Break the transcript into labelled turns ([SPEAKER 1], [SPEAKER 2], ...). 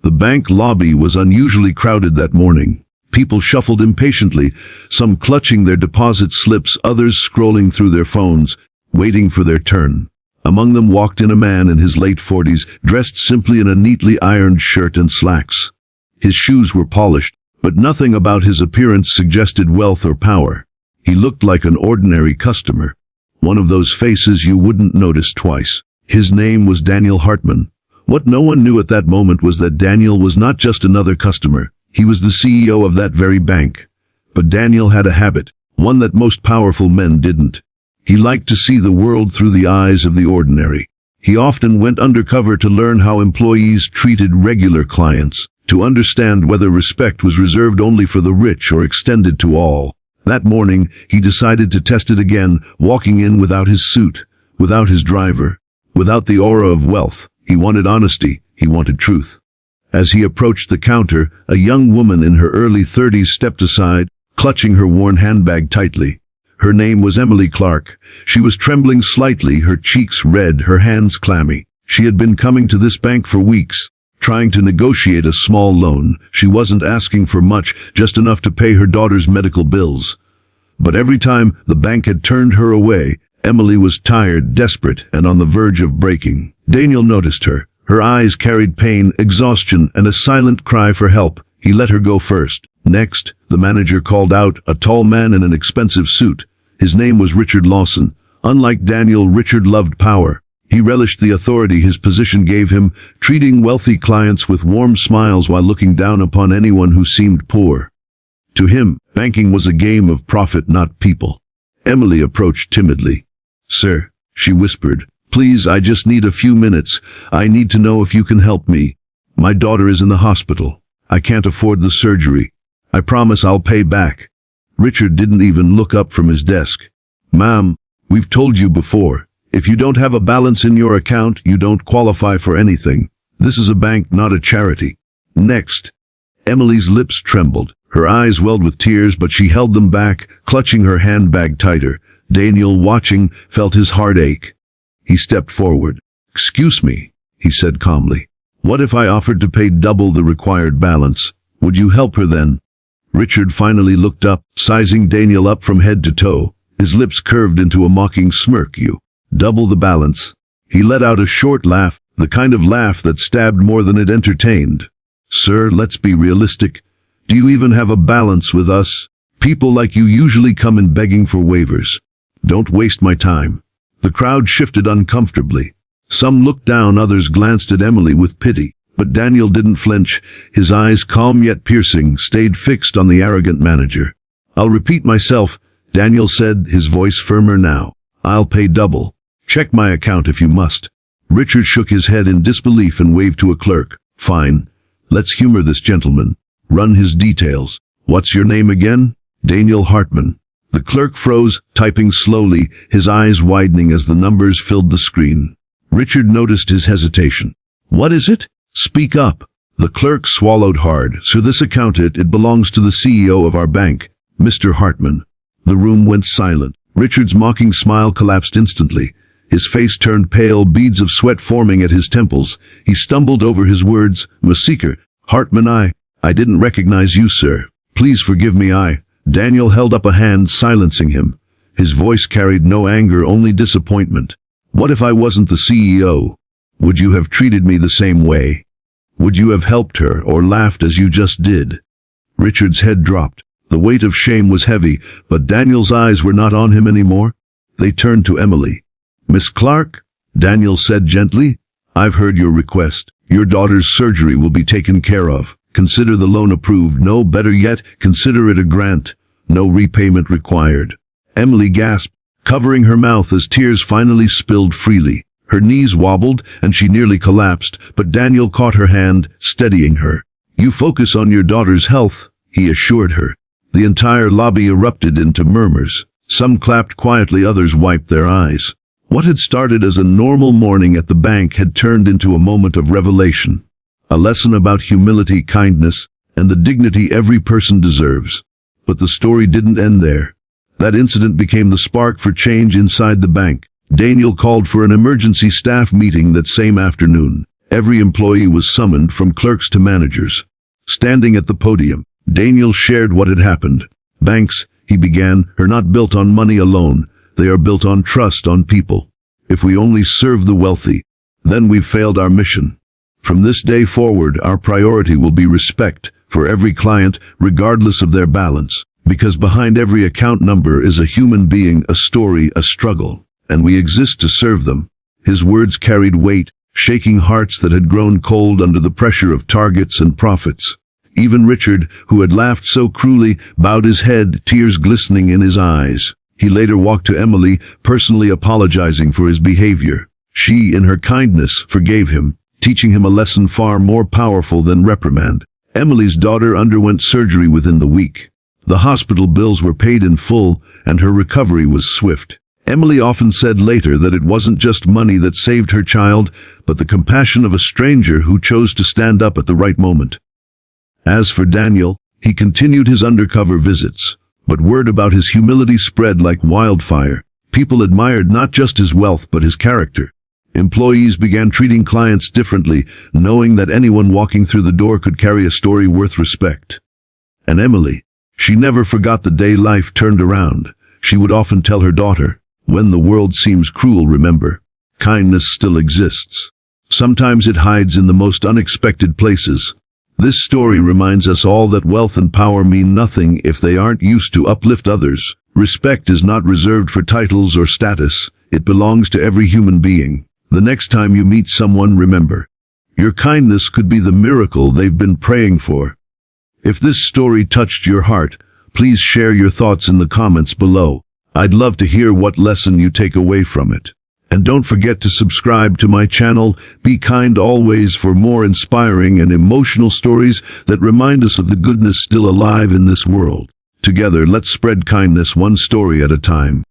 [SPEAKER 1] The bank lobby was unusually crowded that morning. People shuffled impatiently, some clutching their deposit slips, others scrolling through their phones, waiting for their turn. Among them walked in a man in his late 40s, dressed simply in a neatly ironed shirt and slacks. His shoes were polished, but nothing about his appearance suggested wealth or power. He looked like an ordinary customer, one of those faces you wouldn't notice twice. His name was Daniel Hartman. What no one knew at that moment was that Daniel was not just another customer. He was the CEO of that very bank. But Daniel had a habit, one that most powerful men didn't. He liked to see the world through the eyes of the ordinary. He often went undercover to learn how employees treated regular clients, to understand whether respect was reserved only for the rich or extended to all. That morning, he decided to test it again, walking in without his suit, without his driver, without the aura of wealth. He wanted honesty, he wanted truth. As he approached the counter, a young woman in her early 30s stepped aside, clutching her worn handbag tightly. Her name was Emily Clark. She was trembling slightly, her cheeks red, her hands clammy. She had been coming to this bank for weeks, trying to negotiate a small loan. She wasn't asking for much, just enough to pay her daughter's medical bills. But every time the bank had turned her away, Emily was tired, desperate, and on the verge of breaking. Daniel noticed her. Her eyes carried pain, exhaustion, and a silent cry for help. He let her go first. Next, the manager called out, a tall man in an expensive suit. His name was Richard Lawson. Unlike Daniel, Richard loved power. He relished the authority his position gave him, treating wealthy clients with warm smiles while looking down upon anyone who seemed poor. To him, banking was a game of profit, not people. Emily approached timidly. "Sir," she whispered, "please, I just need a few minutes. I need to know if you can help me. My daughter is in the hospital. I can't afford the surgery. I promise I'll pay back." Richard didn't even look up from his desk. "Ma'am, we've told you before. If you don't have a balance in your account, you don't qualify for anything. This is a bank, not a charity." Next, Emily's lips trembled. Her eyes welled with tears, but she held them back, clutching her handbag tighter. Daniel, watching, felt his heart ache. He stepped forward. "Excuse me," he said calmly. "What if I offered to pay double the required balance? Would you help her then?" Richard finally looked up, sizing Daniel up from head to toe. His lips curved into a mocking smirk. "You double the balance?" He let out a short laugh, the kind of laugh that stabbed more than it entertained. "Sir, let's be realistic. Do you even have a balance with us? People like you usually come in begging for waivers. Don't waste my time." The crowd shifted uncomfortably. Some looked down, others glanced at Emily with pity. But Daniel didn't flinch. His eyes, calm yet piercing, stayed fixed on the arrogant manager. "I'll repeat myself," Daniel said, his voice firmer now. "I'll pay double. Check my account if you must." Richard shook his head in disbelief and waved to a clerk. "Fine. Let's humor this gentleman. Run his details. What's your name again?" "Daniel Hartman." The clerk froze, typing slowly, his eyes widening as the numbers filled the screen. Richard noticed his hesitation. "What is it? Speak up." The clerk swallowed hard. "Sir, this account, it belongs to the CEO of our bank, Mr. Hartman." The room went silent. Richard's mocking smile collapsed instantly. His face turned pale, beads of sweat forming at his temples. He stumbled over his words. "Masika, Hartman, I didn't recognize you, sir. Please forgive me, Daniel held up a hand, silencing him. His voice carried no anger, only disappointment. "What if I wasn't the CEO? Would you have treated me the same way? Would you have helped her or laughed as you just did?" Richard's head dropped. The weight of shame was heavy, but Daniel's eyes were not on him anymore. They turned to Emily. "Miss Clark," Daniel said gently, "I've heard your request. Your daughter's surgery will be taken care of. Consider the loan approved. No, better yet, consider it a grant. No repayment required." Emily gasped, covering her mouth as tears finally spilled freely. Her knees wobbled, and she nearly collapsed, but Daniel caught her hand, steadying her. "You focus on your daughter's health," he assured her. The entire lobby erupted into murmurs. Some clapped quietly, others wiped their eyes. What had started as a normal morning at the bank had turned into a moment of revelation. A lesson about humility, kindness, and the dignity every person deserves. But the story didn't end there. That incident became the spark for change inside the bank. Daniel called for an emergency staff meeting that same afternoon. Every employee was summoned, from clerks to managers. Standing at the podium, Daniel shared what had happened. "Banks," he began, "are not built on money alone. They are built on trust, on people. If we only serve the wealthy, then we've failed our mission. From this day forward, our priority will be respect for every client, regardless of their balance. Because behind every account number is a human being, a story, a struggle. And we exist to serve them." His words carried weight, shaking hearts that had grown cold under the pressure of targets and profits. Even Richard, who had laughed so cruelly, bowed his head, tears glistening in his eyes. He later walked to Emily, personally apologizing for his behavior. She, in her kindness, forgave him, teaching him a lesson far more powerful than reprimand. Emily's daughter underwent surgery within the week. The hospital bills were paid in full, and her recovery was swift. Emily often said later that it wasn't just money that saved her child, but the compassion of a stranger who chose to stand up at the right moment. As for Daniel, he continued his undercover visits, but word about his humility spread like wildfire. People admired not just his wealth but his character. Employees began treating clients differently, knowing that anyone walking through the door could carry a story worth respect. And Emily, she never forgot the day life turned around. She would often tell her daughter, "When the world seems cruel, remember, kindness still exists. Sometimes it hides in the most unexpected places." This story reminds us all that wealth and power mean nothing if they aren't used to uplift others. Respect is not reserved for titles or status. It belongs to every human being. The next time you meet someone, remember, your kindness could be the miracle they've been praying for. If this story touched your heart, please share your thoughts in the comments below. I'd love to hear what lesson you take away from it. And don't forget to subscribe to my channel, Be Kind Always, for more inspiring and emotional stories that remind us of the goodness still alive in this world. Together, let's spread kindness one story at a time.